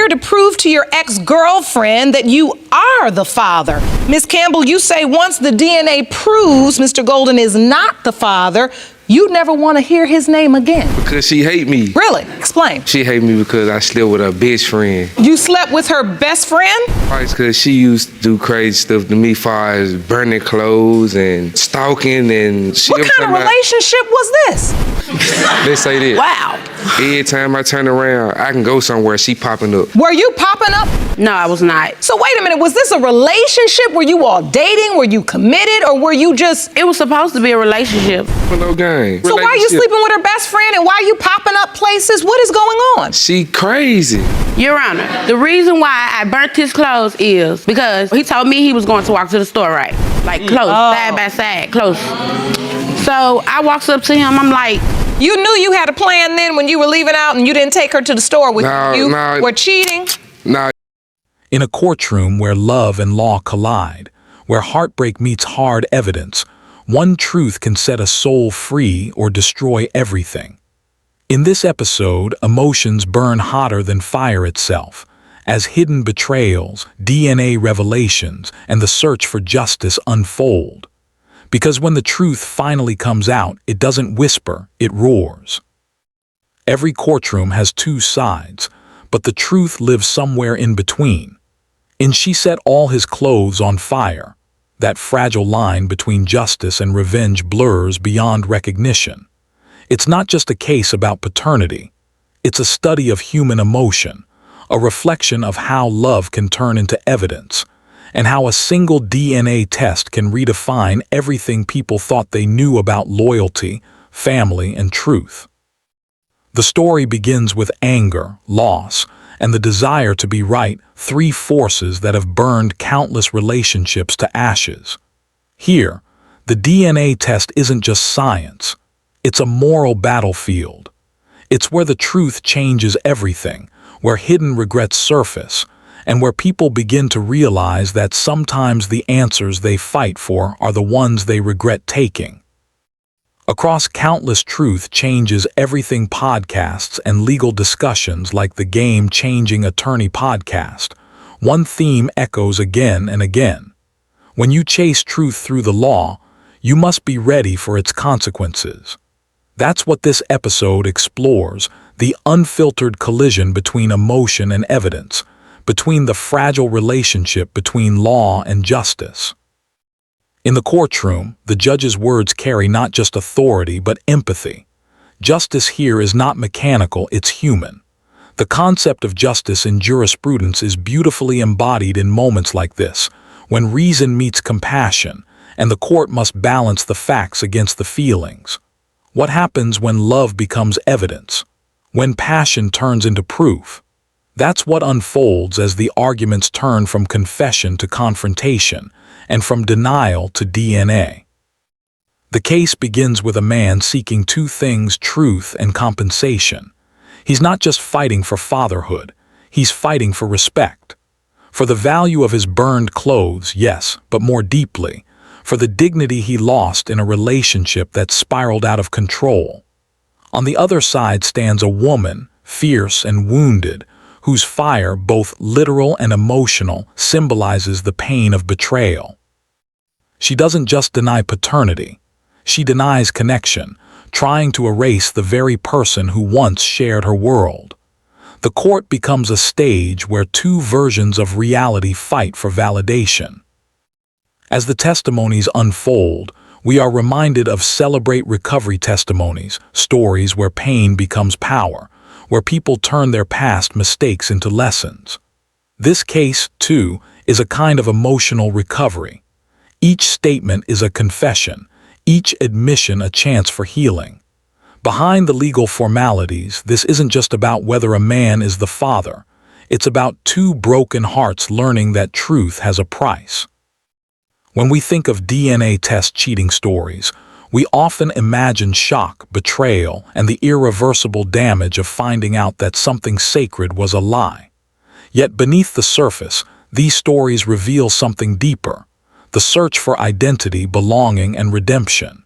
here to prove to your ex-girlfriend that you are the father. Miss Campbell, you say once the DNA proves Mr. Golden is not the father, you'd never want to hear his name again. Because she hate me. Really? Explain. She hate me because I slept with her best friend. You slept with her best friend? Probably because she used to do crazy stuff to me, far as burning clothes and stalking and shit. What kind of relationship was this? Let's say this. Wow. Every time I turn around, I can go somewhere, she popping up. Were you popping up? No, I was not. So wait a minute, was this a relationship? Were you all dating? Were you committed? Or were you just... It was supposed to be a relationship. For no game. So why are you sleeping with her best friend and why are you popping up places? What is going on? She crazy. Your Honor, the reason why I burnt his clothes is because he told me he was going to walk to the store, right? Like close, side by side, close. So I walks up to him, I'm like... You knew you had a plan then when you were leaving out and you didn't take her to the store with you were cheating? Nah. In a courtroom where love and law collide, where heartbreak meets hard evidence, one truth can set a soul free or destroy everything. In this episode, emotions burn hotter than fire itself, as hidden betrayals, DNA revelations, and the search for justice unfold. Because when the truth finally comes out, it doesn't whisper, it roars. Every courtroom has two sides, but the truth lives somewhere in between. And she set all his clothes on fire. That fragile line between justice and revenge blurs beyond recognition. It's not just a case about paternity. It's a study of human emotion, a reflection of how love can turn into evidence, and how a single DNA test can redefine everything people thought they knew about loyalty, family, and truth. The story begins with anger, loss, and the desire to be right, three forces that have burned countless relationships to ashes. Here, the DNA test isn't just science. It's a moral battlefield. It's where the truth changes everything, where hidden regrets surface, and where people begin to realize that sometimes the answers they fight for are the ones they regret taking. Across countless Truth Changes Everything podcasts and legal discussions like the Game-Changing Attorney podcast, one theme echoes again and again. When you chase truth through the law, you must be ready for its consequences. That's what this episode explores, the unfiltered collision between emotion and evidence, between the fragile relationship between law and justice. In the courtroom, the judge's words carry not just authority but empathy. Justice here is not mechanical, it's human. The concept of justice in jurisprudence is beautifully embodied in moments like this, when reason meets compassion, and the court must balance the facts against the feelings. What happens when love becomes evidence? When passion turns into proof? That's what unfolds as the arguments turn from confession to confrontation, and from denial to DNA. The case begins with a man seeking two things: truth and compensation. He's not just fighting for fatherhood, he's fighting for respect. For the value of his burned clothes, yes, but more deeply, for the dignity he lost in a relationship that spiraled out of control. On the other side stands a woman, fierce and wounded, whose fire, both literal and emotional, symbolizes the pain of betrayal. She doesn't just deny paternity, she denies connection, trying to erase the very person who once shared her world. The court becomes a stage where two versions of reality fight for validation. As the testimonies unfold, we are reminded of Celebrate Recovery testimonies, stories where pain becomes power, where people turn their past mistakes into lessons. This case, too, is a kind of emotional recovery. Each statement is a confession, each admission a chance for healing. Behind the legal formalities, this isn't just about whether a man is the father. It's about two broken hearts learning that truth has a price. When we think of DNA test cheating stories, we often imagine shock, betrayal, and the irreversible damage of finding out that something sacred was a lie. Yet beneath the surface, these stories reveal something deeper: the search for identity, belonging, and redemption.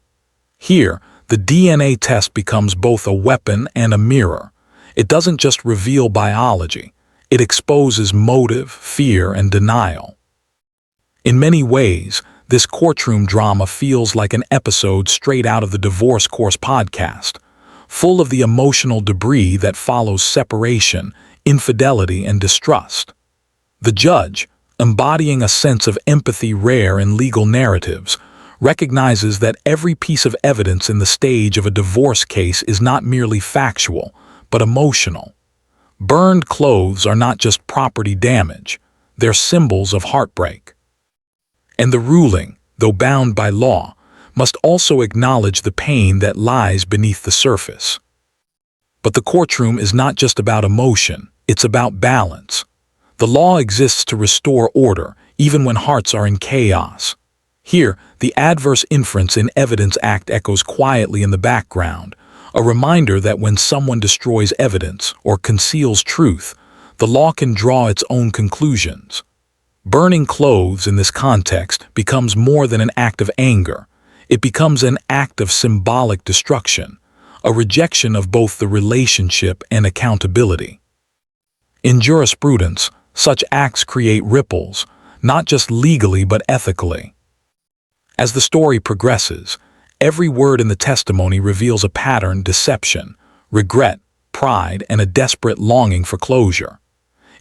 Here, the DNA test becomes both a weapon and a mirror. It doesn't just reveal biology, It exposes motive, fear, and denial. In many ways, this courtroom drama feels like an episode straight out of the Divorce Course podcast, full of the emotional debris that follows separation, infidelity, and distrust. The judge, embodying a sense of empathy rare in legal narratives, recognizes that every piece of evidence in the stage of a divorce case is not merely factual, but emotional. Burned clothes are not just property damage, they're symbols of heartbreak. And the ruling, though bound by law, must also acknowledge the pain that lies beneath the surface. But the courtroom is not just about emotion, it's about balance. The law exists to restore order, even when hearts are in chaos. Here, the adverse inference in Evidence Act echoes quietly in the background, a reminder that when someone destroys evidence or conceals truth, the law can draw its own conclusions. Burning clothes in this context becomes more than an act of anger. It becomes an act of symbolic destruction, a rejection of both the relationship and accountability. In jurisprudence, such acts create ripples, not just legally but ethically. As the story progresses, every word in the testimony reveals a pattern: deception, regret, pride, and a desperate longing for closure.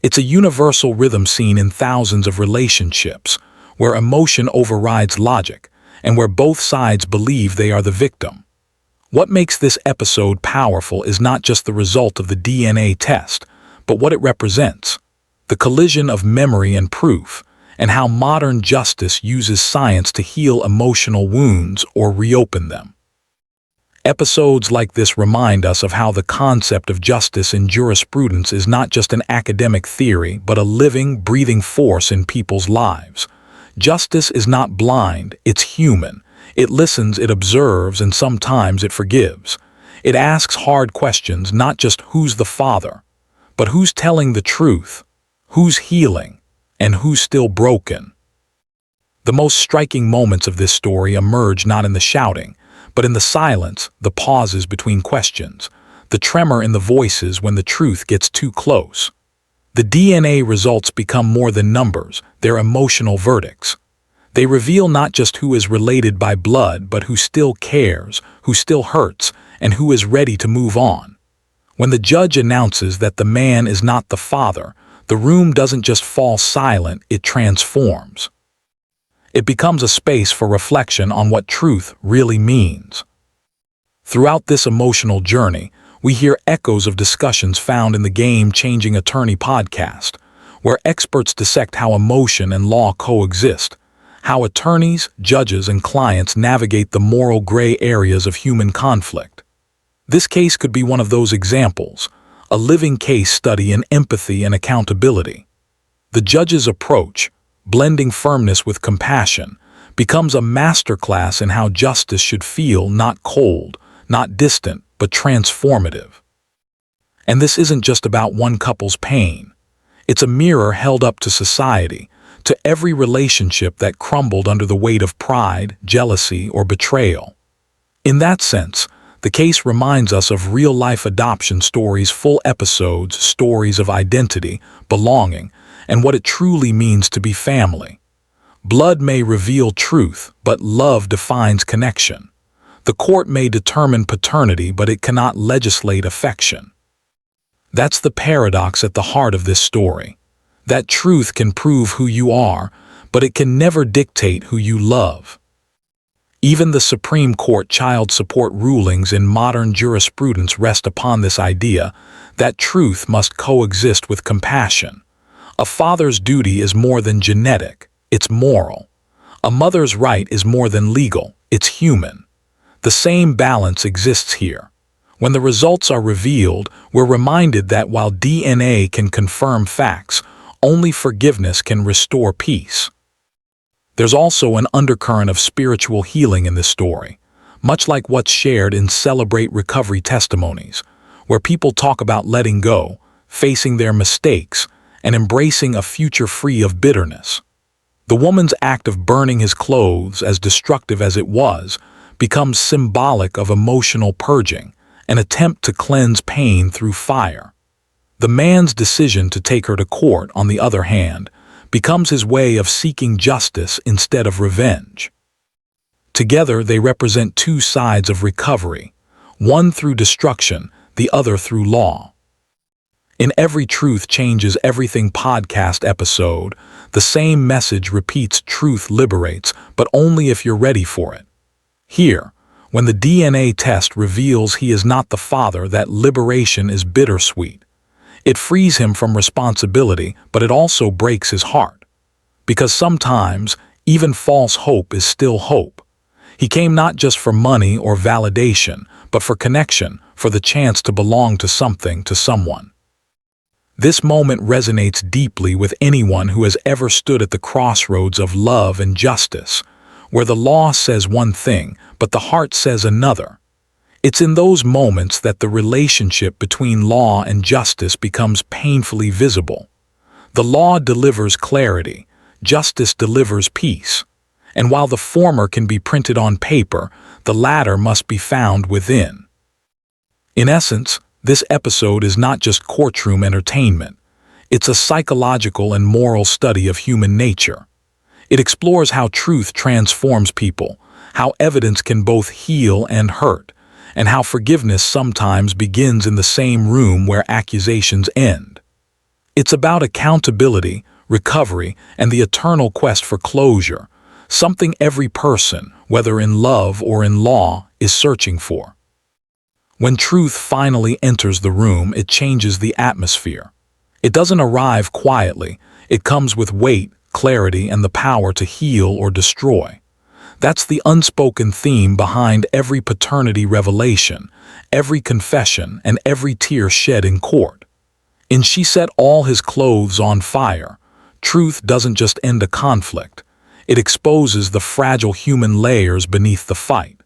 It's a universal rhythm seen in thousands of relationships, where emotion overrides logic, and where both sides believe they are the victim. What makes this episode powerful is not just the result of the DNA test, but what it represents: the collision of memory and proof, and how modern justice uses science to heal emotional wounds or reopen them. Episodes like this remind us of how the concept of justice in jurisprudence is not just an academic theory, but a living, breathing force in people's lives. Justice is not blind, it's human. It listens, it observes, and sometimes it forgives. It asks hard questions, not just who's the father, but who's telling the truth, who's healing, and who's still broken. The most striking moments of this story emerge not in the shouting, but in the silence, the pauses between questions, the tremor in the voices when the truth gets too close. The DNA results become more than numbers, they're emotional verdicts. They reveal not just who is related by blood, but who still cares, who still hurts, and who is ready to move on. When the judge announces that the man is not the father, the room doesn't just fall silent, it transforms. It becomes a space for reflection on what truth really means. Throughout this emotional journey, we hear echoes of discussions found in the Game Changing Attorney podcast, where experts dissect how emotion and law coexist, how attorneys, judges, and clients navigate the moral gray areas of human conflict. This case could be one of those examples, a living case study in empathy and accountability. The judge's approach, blending firmness with compassion, becomes a masterclass in how justice should feel, not cold, not distant, but transformative. And this isn't just about one couple's pain. It's a mirror held up to society, to every relationship that crumbled under the weight of pride, jealousy, or betrayal. In that sense, the case reminds us of real-life adoption stories, full episodes, stories of identity, belonging, and what it truly means to be family. Blood may reveal truth, but love defines connection. The court may determine paternity, but it cannot legislate affection. That's the paradox at the heart of this story. That truth can prove who you are, but it can never dictate who you love. Even the Supreme Court child support rulings in modern jurisprudence rest upon this idea that truth must coexist with compassion. A father's duty is more than genetic, it's moral. A mother's right is more than legal, it's human. The same balance exists here. When the results are revealed, we're reminded that while DNA can confirm facts, only forgiveness can restore peace. There's also an undercurrent of spiritual healing in this story, much like what's shared in Celebrate Recovery testimonies, where people talk about letting go, facing their mistakes, and embracing a future free of bitterness. The woman's act of burning his clothes, as destructive as it was, becomes symbolic of emotional purging, an attempt to cleanse pain through fire. The man's decision to take her to court, on the other hand, becomes his way of seeking justice instead of revenge. Together, they represent two sides of recovery, one through destruction, the other through law. In Every Truth Changes Everything podcast episode, the same message repeats: truth liberates, but only if you're ready for it. Here, when the DNA test reveals he is not the father, that liberation is bittersweet. It frees him from responsibility, but it also breaks his heart. Because sometimes, even false hope is still hope. He came not just for money or validation, but for connection, for the chance to belong to something, to someone. This moment resonates deeply with anyone who has ever stood at the crossroads of love and justice, where the law says one thing, but the heart says another. It's in those moments that the relationship between law and justice becomes painfully visible. The law delivers clarity, justice delivers peace. And while the former can be printed on paper, the latter must be found within. In essence, this episode is not just courtroom entertainment. It's a psychological and moral study of human nature. It explores how truth transforms people, how evidence can both heal and hurt, and how forgiveness sometimes begins in the same room where accusations end. It's about accountability, recovery, and the eternal quest for closure, something every person, whether in love or in law, is searching for. When truth finally enters the room, it changes the atmosphere. It doesn't arrive quietly. It comes with weight, clarity, and the power to heal or destroy. That's the unspoken theme behind every paternity revelation, every confession, and every tear shed in court. In She Set All His Clothes on Fire, truth doesn't just end a conflict. It exposes the fragile human layers beneath the fight.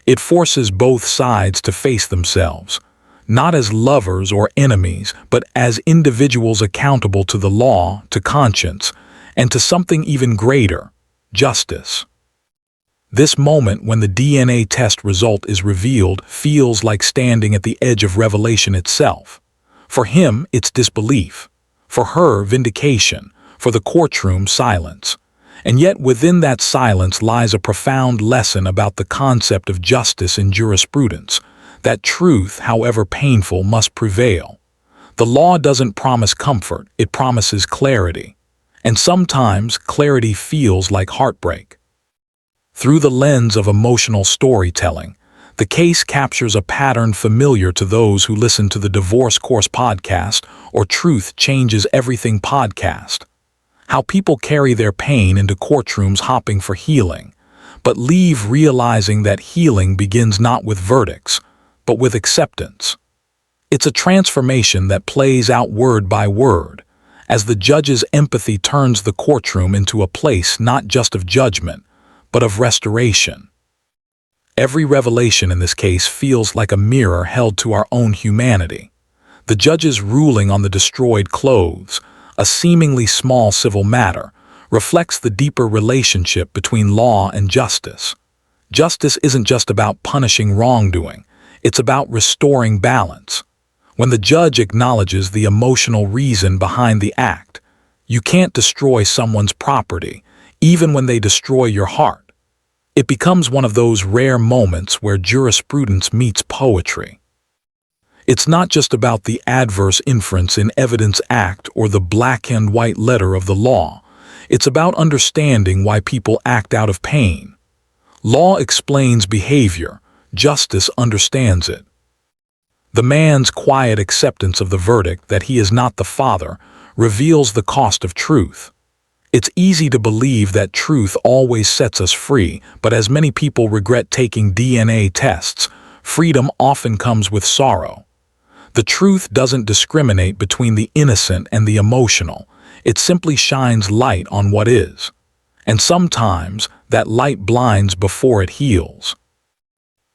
It forces both sides to face themselves, not as lovers or enemies, but as individuals accountable to the law, to conscience, and to something even greater: justice. This moment, when the DNA test result is revealed, feels like standing at the edge of revelation itself. For him, it's disbelief. For her, vindication. For the courtroom, silence. And yet within that silence lies a profound lesson about the concept of justice in jurisprudence, that truth, however painful, must prevail. The law doesn't promise comfort, it promises clarity. And sometimes clarity feels like heartbreak. Through the lens of emotional storytelling, the case captures a pattern familiar to those who listen to the Divorce Course podcast or Truth Changes Everything podcast. How people carry their pain into courtrooms hopping for healing, but leave realizing that healing begins not with verdicts, but with acceptance. It's a transformation that plays out word by word, as the judge's empathy turns the courtroom into a place not just of judgment, but of restoration. Every revelation in this case feels like a mirror held to our own humanity. The judge's ruling on the destroyed clothes, a seemingly small civil matter, reflects the deeper relationship between law and justice. Justice isn't just about punishing wrongdoing, it's about restoring balance. When the judge acknowledges the emotional reason behind the act, you can't destroy someone's property, even when they destroy your heart. It becomes one of those rare moments where jurisprudence meets poetry. It's not just about the adverse inference in Evidence Act or the black and white letter of the law. It's about understanding why people act out of pain. Law explains behavior, justice understands it. The man's quiet acceptance of the verdict that he is not the father reveals the cost of truth. It's easy to believe that truth always sets us free, but as many people regret taking DNA tests, freedom often comes with sorrow. The truth doesn't discriminate between the innocent and the emotional. It simply shines light on what is. And sometimes, that light blinds before it heals.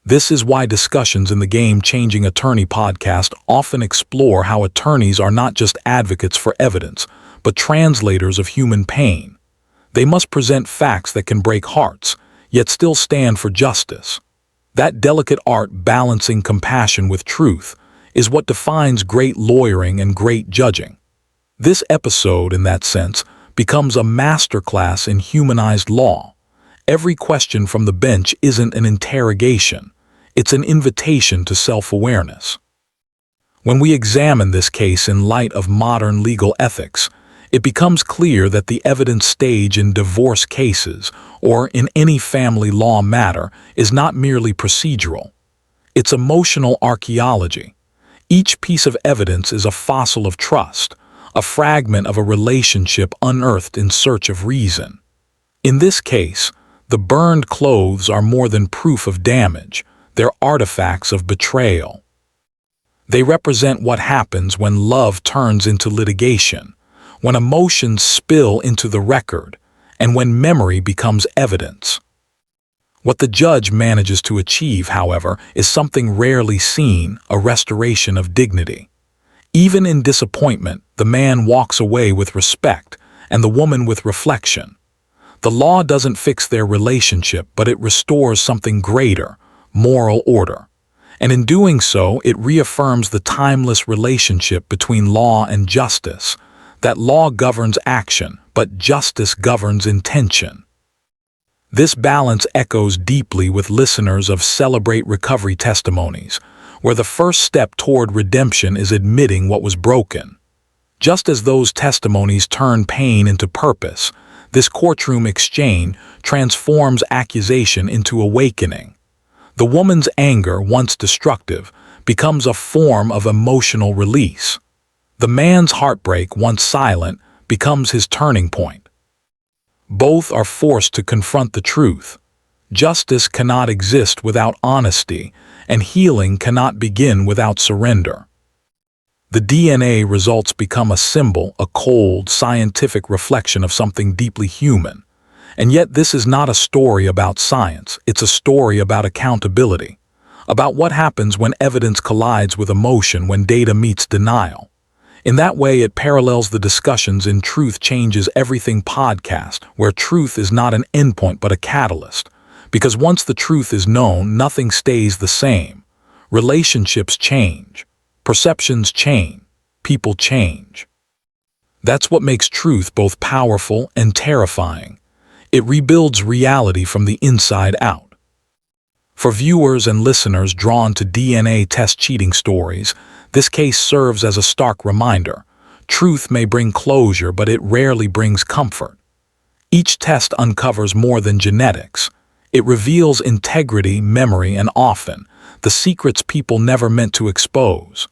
This is why discussions in the Game Changing Attorney podcast often explore how attorneys are not just advocates for evidence, but translators of human pain. They must present facts that can break hearts, yet still stand for justice. That delicate art balancing compassion with truth, is what defines great lawyering and great judging. This episode, in that sense, becomes a masterclass in humanized law. Every question from the bench isn't an interrogation. It's an invitation to self-awareness. When we examine this case in light of modern legal ethics, it becomes clear that the evidence stage in divorce cases, or in any family law matter, is not merely procedural. It's emotional archaeology. Each piece of evidence is a fossil of trust, a fragment of a relationship unearthed in search of reason. In this case, the burned clothes are more than proof of damage. They're artifacts of betrayal. They represent what happens when love turns into litigation, when emotions spill into the record, and when memory becomes evidence. What the judge manages to achieve, however, is something rarely seen: a restoration of dignity. Even in disappointment, the man walks away with respect, and the woman with reflection. The law doesn't fix their relationship, but it restores something greater: moral order. And in doing so, it reaffirms the timeless relationship between law and justice, that law governs action, but justice governs intention. This balance echoes deeply with listeners of Celebrate Recovery testimonies, where the first step toward redemption is admitting what was broken. Just as those testimonies turn pain into purpose, this courtroom exchange transforms accusation into awakening. The woman's anger, once destructive, becomes a form of emotional release. The man's heartbreak, once silent, becomes his turning point. Both are forced to confront the truth. Justice cannot exist without honesty, and healing cannot begin without surrender. The DNA results become a symbol, a cold, scientific reflection of something deeply human. And yet this is not a story about science, it's a story about accountability, about what happens when evidence collides with emotion, when data meets denial. In that way, it parallels the discussions in Truth Changes Everything podcast, where truth is not an endpoint but a catalyst. Because once the truth is known, nothing stays the same. Relationships change. Perceptions change. People change. That's what makes truth both powerful and terrifying. It rebuilds reality from the inside out. For viewers and listeners drawn to DNA test cheating stories, this case serves as a stark reminder. Truth may bring closure, but it rarely brings comfort. Each test uncovers more than genetics. It reveals integrity, memory, and often, the secrets people never meant to expose.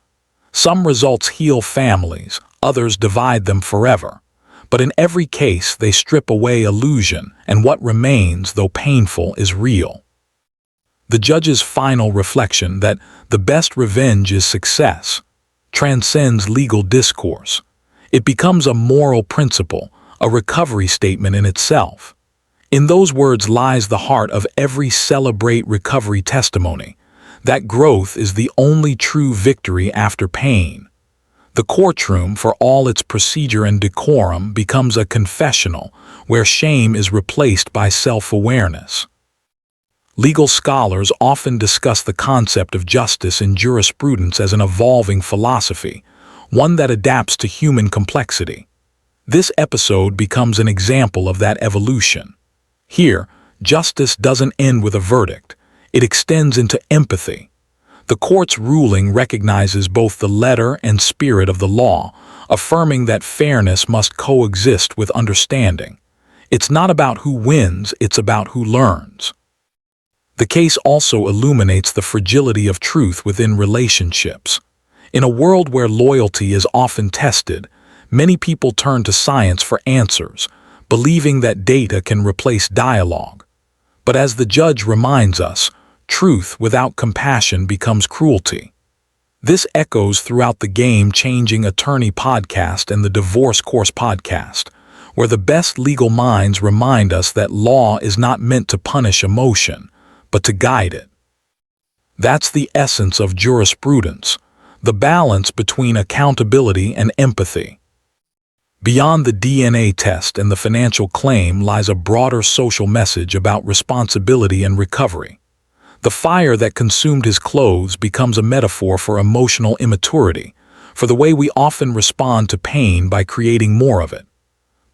Some results heal families, others divide them forever. But in every case, they strip away illusion, and what remains, though painful, is real. The judge's final reflection that the best revenge is success transcends legal discourse. It becomes a moral principle, a recovery statement in itself. In those words lies the heart of every Celebrate Recovery testimony, that growth is the only true victory after pain. The courtroom, for all its procedure and decorum, becomes a confessional where shame is replaced by self-awareness. Legal scholars often discuss the concept of justice in jurisprudence as an evolving philosophy, one that adapts to human complexity. This episode becomes an example of that evolution. Here, justice doesn't end with a verdict. It extends into empathy. The court's ruling recognizes both the letter and spirit of the law, affirming that fairness must coexist with understanding. It's not about who wins, it's about who learns. The case also illuminates the fragility of truth within relationships. In a world where loyalty is often tested, many people turn to science for answers, believing that data can replace dialogue. But as the judge reminds us, truth without compassion becomes cruelty. This echoes throughout the Game-Changing Attorney podcast and the Divorce Course podcast, where the best legal minds remind us that law is not meant to punish emotion, but to guide it. That's the essence of jurisprudence, the balance between accountability and empathy. Beyond the DNA test and the financial claim lies a broader social message about responsibility and recovery. The fire that consumed his clothes becomes a metaphor for emotional immaturity, for the way we often respond to pain by creating more of it.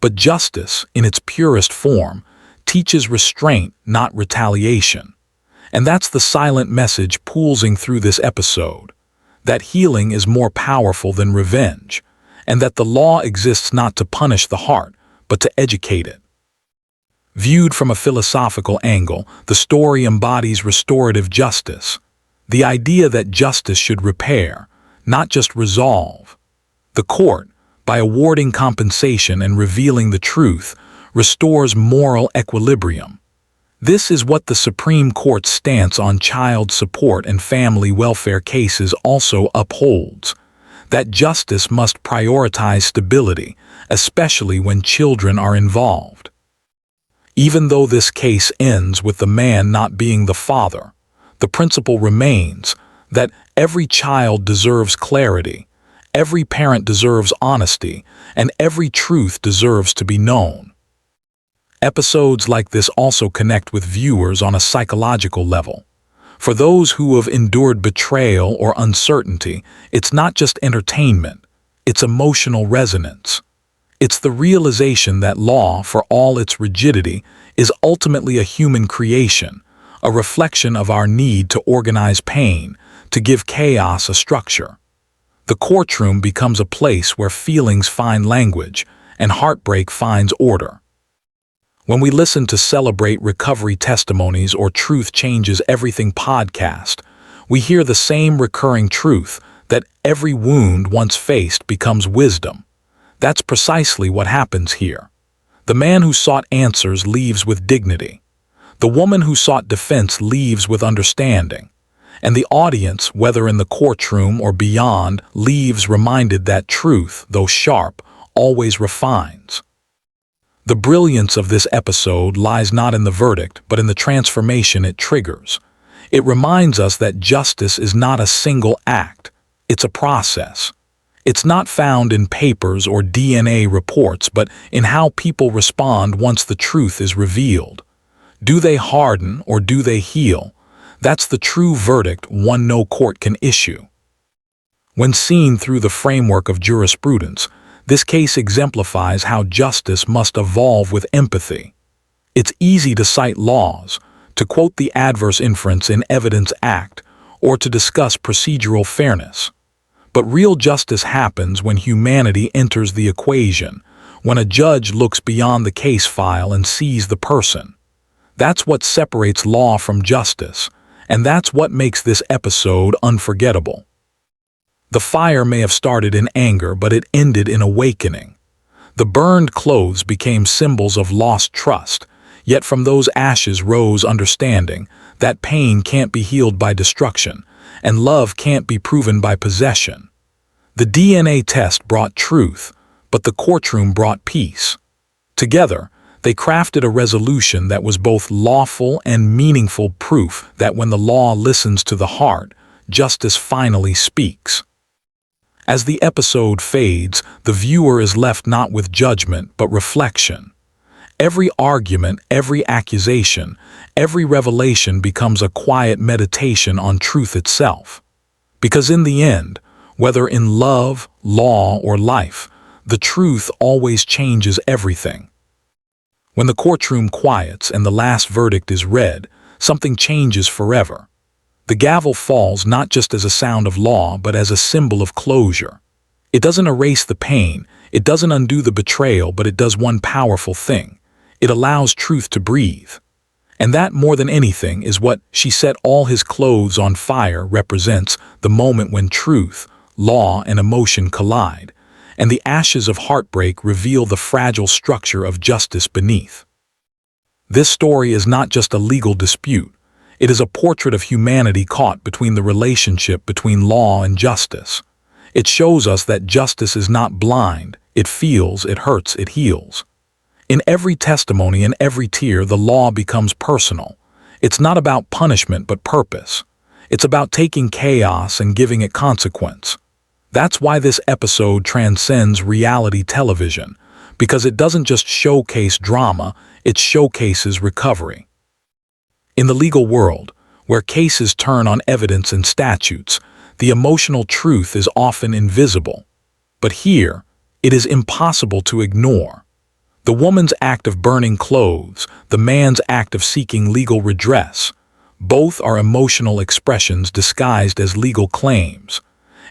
But justice, in its purest form, teaches restraint, not retaliation. And that's the silent message pulsing through this episode, that healing is more powerful than revenge, and that the law exists not to punish the heart, but to educate it. Viewed from a philosophical angle, the story embodies restorative justice, the idea that justice should repair, not just resolve. The court, by awarding compensation and revealing the truth, restores moral equilibrium. This is what the Supreme Court's stance on child support and family welfare cases also upholds, that justice must prioritize stability, especially when children are involved. Even though this case ends with the man not being the father, the principle remains that every child deserves clarity, every parent deserves honesty, and every truth deserves to be known. Episodes like this also connect with viewers on a psychological level. For those who have endured betrayal or uncertainty, it's not just entertainment, it's emotional resonance. It's the realization that law, for all its rigidity, is ultimately a human creation, a reflection of our need to organize pain, to give chaos a structure. The courtroom becomes a place where feelings find language and heartbreak finds order. When we listen to Celebrate Recovery Testimonies or Truth Changes Everything podcast, we hear the same recurring truth that every wound once faced becomes wisdom. That's precisely what happens here. The man who sought answers leaves with dignity. The woman who sought defense leaves with understanding. And the audience, whether in the courtroom or beyond, leaves reminded that truth, though sharp, always refines. The brilliance of this episode lies not in the verdict, but in the transformation it triggers. It reminds us that justice is not a single act, it's a process. It's not found in papers or DNA reports, but in how people respond once the truth is revealed. Do they harden or do they heal? That's the true verdict one no court can issue. When seen through the framework of jurisprudence, this case exemplifies how justice must evolve with empathy. It's easy to cite laws, to quote the Adverse Inference in Evidence Act, or to discuss procedural fairness. But real justice happens when humanity enters the equation, when a judge looks beyond the case file and sees the person. That's what separates law from justice, and that's what makes this episode unforgettable. The fire may have started in anger, but it ended in awakening. The burned clothes became symbols of lost trust, yet from those ashes rose understanding that pain can't be healed by destruction, and love can't be proven by possession. The DNA test brought truth, but the courtroom brought peace. Together, they crafted a resolution that was both lawful and meaningful proof that when the law listens to the heart, justice finally speaks. As the episode fades, the viewer is left not with judgment, but reflection. Every argument, every accusation, every revelation becomes a quiet meditation on truth itself. Because in the end, whether in love, law, or life, the truth always changes everything. When the courtroom quiets and the last verdict is read, something changes forever. The gavel falls not just as a sound of law, but as a symbol of closure. It doesn't erase the pain, it doesn't undo the betrayal, but it does one powerful thing. It allows truth to breathe. And that, more than anything, is what "She set all his clothes on fire" represents, the moment when truth, law, and emotion collide, and the ashes of heartbreak reveal the fragile structure of justice beneath. This story is not just a legal dispute. It is a portrait of humanity caught between the relationship between law and justice. It shows us that justice is not blind. It feels, it hurts, it heals. In every testimony and every tear, the law becomes personal. It's not about punishment but purpose. It's about taking chaos and giving it consequence. That's why this episode transcends reality television, because it doesn't just showcase drama, it showcases recovery. In the legal world, where cases turn on evidence and statutes, the emotional truth is often invisible. But here, it is impossible to ignore. The woman's act of burning clothes, the man's act of seeking legal redress, both are emotional expressions disguised as legal claims.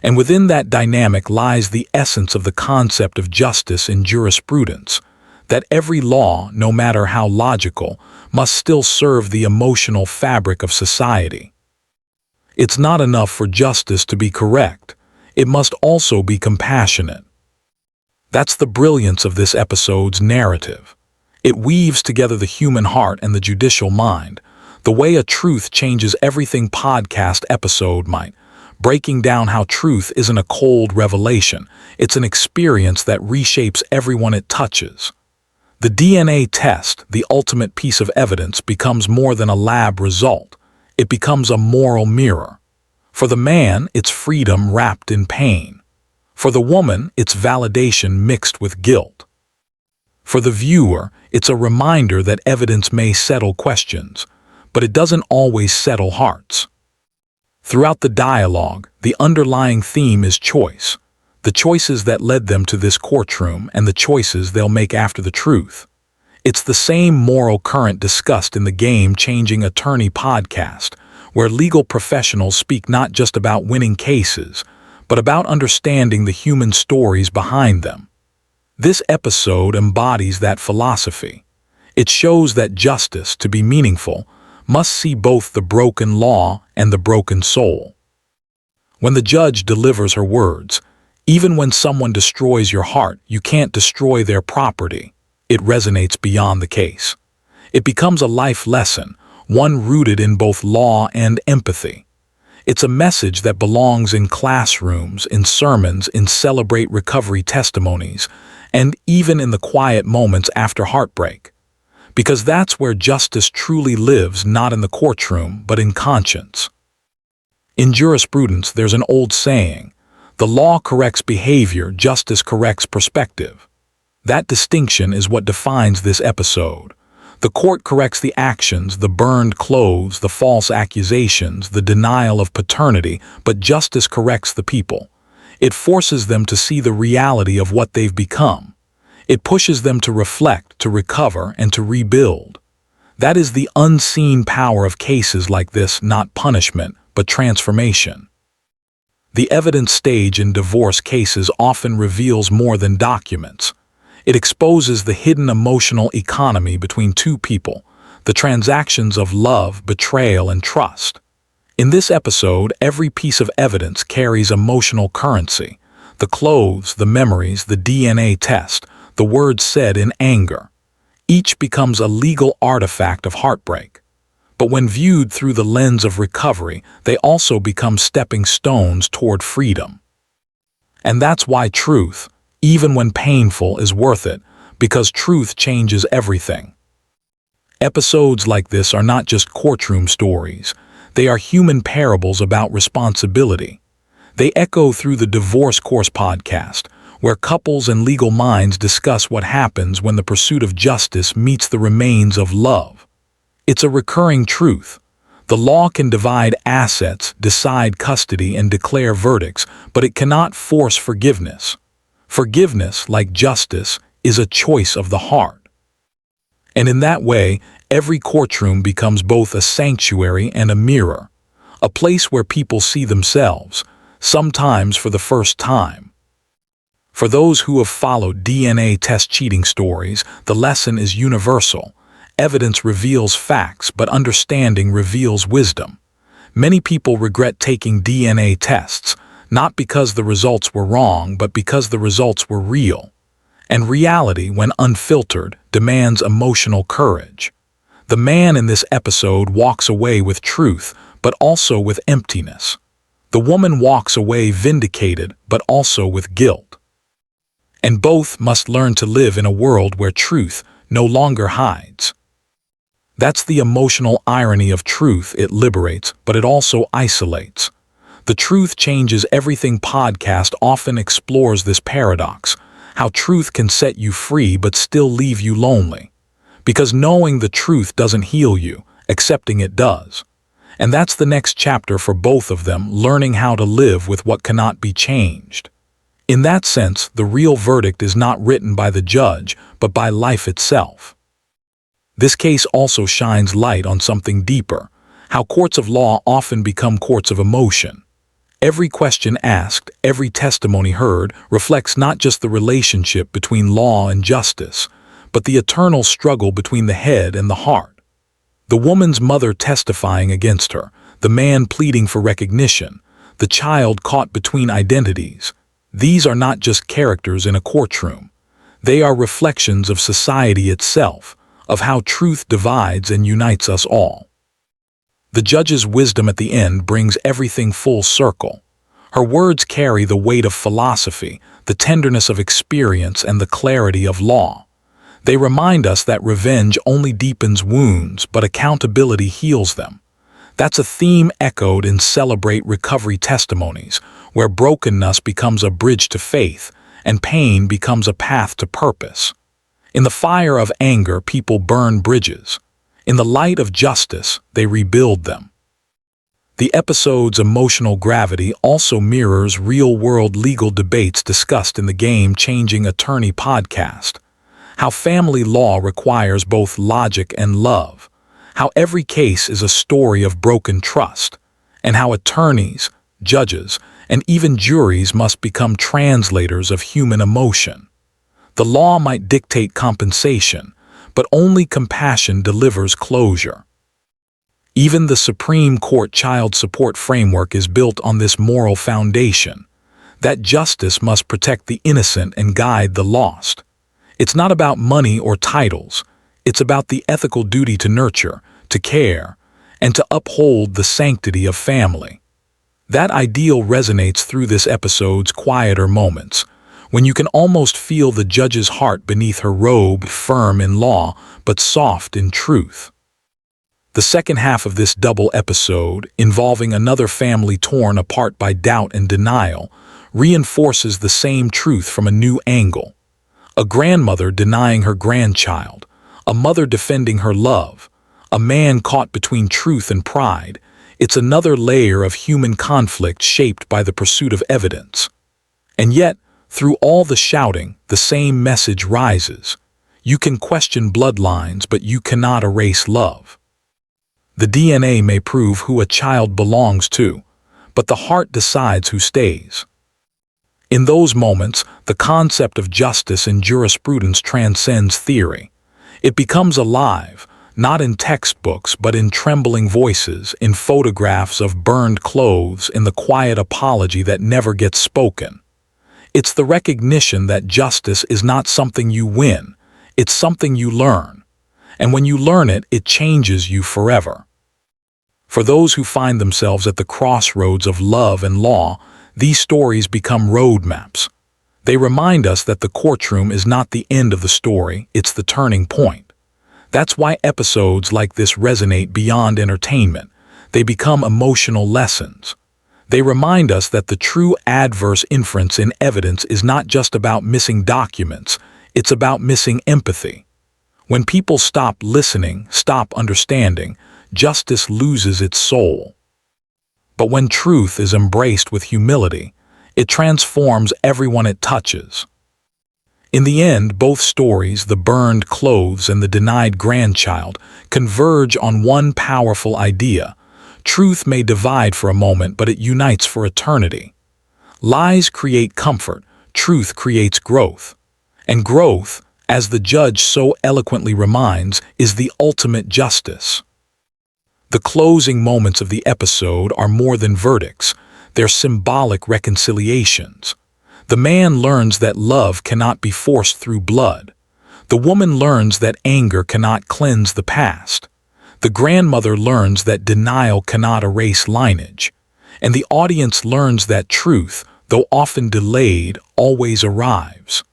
And within that dynamic lies the essence of the concept of justice in jurisprudence, that every law, no matter how logical, must still serve the emotional fabric of society. It's not enough for justice to be correct. It must also be compassionate. That's the brilliance of this episode's narrative. It weaves together the human heart and the judicial mind, the way a truth changes everything podcast episode might, breaking down how truth isn't a cold revelation, it's an experience that reshapes everyone it touches. The DNA test, the ultimate piece of evidence, becomes more than a lab result. It becomes a moral mirror. For the man, it's freedom wrapped in pain. For the woman, it's validation mixed with guilt. For the viewer, it's a reminder that evidence may settle questions, but it doesn't always settle hearts. Throughout the dialogue, the underlying theme is choice, the choices that led them to this courtroom and the choices they'll make after the truth. It's the same moral current discussed in the Game-Changing Attorney podcast, where legal professionals speak not just about winning cases, but about understanding the human stories behind them. This episode embodies that philosophy. It shows that justice, to be meaningful, must see both the broken law and the broken soul. When the judge delivers her words, even when someone destroys your heart, you can't destroy their property. It resonates beyond the case. It becomes a life lesson, one rooted in both law and empathy. It's a message that belongs in classrooms, in sermons, in Celebrate Recovery testimonies, and even in the quiet moments after heartbreak. Because that's where justice truly lives, not in the courtroom, but in conscience. In jurisprudence, there's an old saying, the law corrects behavior, justice corrects perspective. That distinction is what defines this episode. The court corrects the actions, the burned clothes, the false accusations, the denial of paternity, but justice corrects the people. It forces them to see the reality of what they've become. It pushes them to reflect, to recover, and to rebuild. That is the unseen power of cases like this, not punishment, but transformation. The evidence stage in divorce cases often reveals more than documents. It exposes the hidden emotional economy between two people, the transactions of love, betrayal, and trust. In this episode, every piece of evidence carries emotional currency. The clothes, the memories, the DNA test, the words said in anger. Each becomes a legal artifact of heartbreak. But when viewed through the lens of recovery, they also become stepping stones toward freedom. And that's why truth, even when painful, is worth it, because truth changes everything. Episodes like this are not just courtroom stories. They are human parables about responsibility. They echo through the Divorce Course podcast, where couples and legal minds discuss what happens when the pursuit of justice meets the remains of love. It's a recurring truth. The law can divide assets, decide custody, and declare verdicts, but it cannot force forgiveness. Forgiveness, like justice, is a choice of the heart. And in that way, every courtroom becomes both a sanctuary and a mirror, a place where people see themselves, sometimes for the first time. For those who have followed DNA test cheating stories, the lesson is universal. Evidence reveals facts, but understanding reveals wisdom. Many people regret taking DNA tests, not because the results were wrong, but because the results were real. And reality, when unfiltered, demands emotional courage. The man in this episode walks away with truth, but also with emptiness. The woman walks away vindicated, but also with guilt. And both must learn to live in a world where truth no longer hides. That's the emotional irony of truth. It liberates, but it also isolates. The Truth Changes Everything podcast often explores this paradox, how truth can set you free but still leave you lonely. Because knowing the truth doesn't heal you, accepting it does. And that's the next chapter for both of them, learning how to live with what cannot be changed. In that sense, the real verdict is not written by the judge, but by life itself. This case also shines light on something deeper, how courts of law often become courts of emotion. Every question asked, every testimony heard, reflects not just the relationship between law and justice, but the eternal struggle between the head and the heart. The woman's mother testifying against her, the man pleading for recognition, the child caught between identities. These are not just characters in a courtroom. They are reflections of society itself, of how truth divides and unites us all. The judge's wisdom at the end brings everything full circle. Her words carry the weight of philosophy, the tenderness of experience, and the clarity of law. They remind us that revenge only deepens wounds, but accountability heals them. That's a theme echoed in Celebrate Recovery testimonies, where brokenness becomes a bridge to faith, and pain becomes a path to purpose. In the fire of anger, people burn bridges. In the light of justice, they rebuild them. The episode's emotional gravity also mirrors real-world legal debates discussed in the Game-Changing Attorney podcast. How family law requires both logic and love, how every case is a story of broken trust, and how attorneys, judges, and even juries must become translators of human emotion. The law might dictate compensation, but only compassion delivers closure. Even the Supreme Court child support framework is built on this moral foundation, that justice must protect the innocent and guide the lost. It's not about money or titles. It's about the ethical duty to nurture, to care, and to uphold the sanctity of family. That ideal resonates through this episode's quieter moments, when you can almost feel the judge's heart beneath her robe, firm in law, but soft in truth. The second half of this double episode, involving another family torn apart by doubt and denial, reinforces the same truth from a new angle. A grandmother denying her grandchild, a mother defending her love, a man caught between truth and pride. It's another layer of human conflict shaped by the pursuit of evidence. And yet, through all the shouting, the same message rises. You can question bloodlines, but you cannot erase love. The DNA may prove who a child belongs to, but the heart decides who stays. In those moments, the concept of justice in jurisprudence transcends theory. It becomes alive, not in textbooks, but in trembling voices, in photographs of burned clothes, in the quiet apology that never gets spoken. It's the recognition that justice is not something you win, it's something you learn. And when you learn it, it changes you forever. For those who find themselves at the crossroads of love and law, these stories become roadmaps. They remind us that the courtroom is not the end of the story, it's the turning point. That's why episodes like this resonate beyond entertainment. They become emotional lessons. They remind us that the true adverse inference in evidence is not just about missing documents, it's about missing empathy. When people stop listening, stop understanding, justice loses its soul. But when truth is embraced with humility, it transforms everyone it touches. In the end, both stories, the burned clothes and the denied grandchild, converge on one powerful idea. Truth may divide for a moment, but it unites for eternity. Lies create comfort, truth creates growth. And growth, as the judge so eloquently reminds, is the ultimate justice. The closing moments of the episode are more than verdicts, they're symbolic reconciliations. The man learns that love cannot be forced through blood. The woman learns that anger cannot cleanse the past. The grandmother learns that denial cannot erase lineage. And the audience learns that truth, though often delayed, always arrives.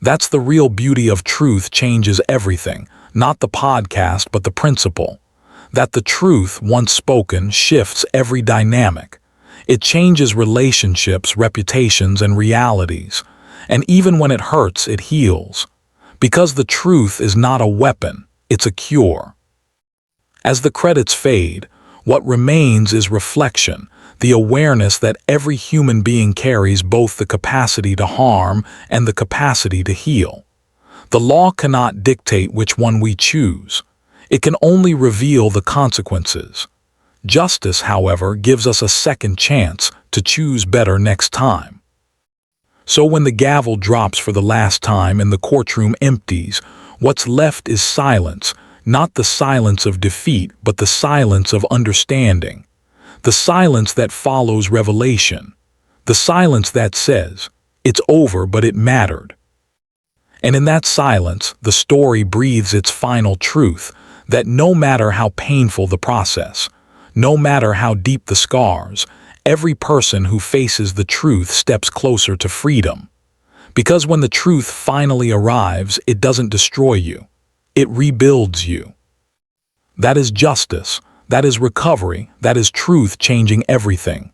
That's the real beauty of Truth Changes Everything, not the podcast but the principle. That the truth, once spoken, shifts every dynamic. It changes relationships, reputations, and realities. And even when it hurts, it heals. Because the truth is not a weapon, it's a cure. As the credits fade, What remains is reflection, the awareness that every human being carries both the capacity to harm and the capacity to heal. The law cannot dictate which one we choose. It can only reveal the consequences. Justice, however, gives us a second chance to choose better next time. So when the gavel drops for the last time and the courtroom empties, what's left is silence, not the silence of defeat, but the silence of understanding. The silence that follows revelation. The silence that says, "It's over, but it mattered." And in that silence, the story breathes its final truth, that no matter how painful the process, no matter how deep the scars, every person who faces the truth steps closer to freedom. Because when the truth finally arrives, it doesn't destroy you. It rebuilds you. That is justice. That is recovery. That is truth changing everything.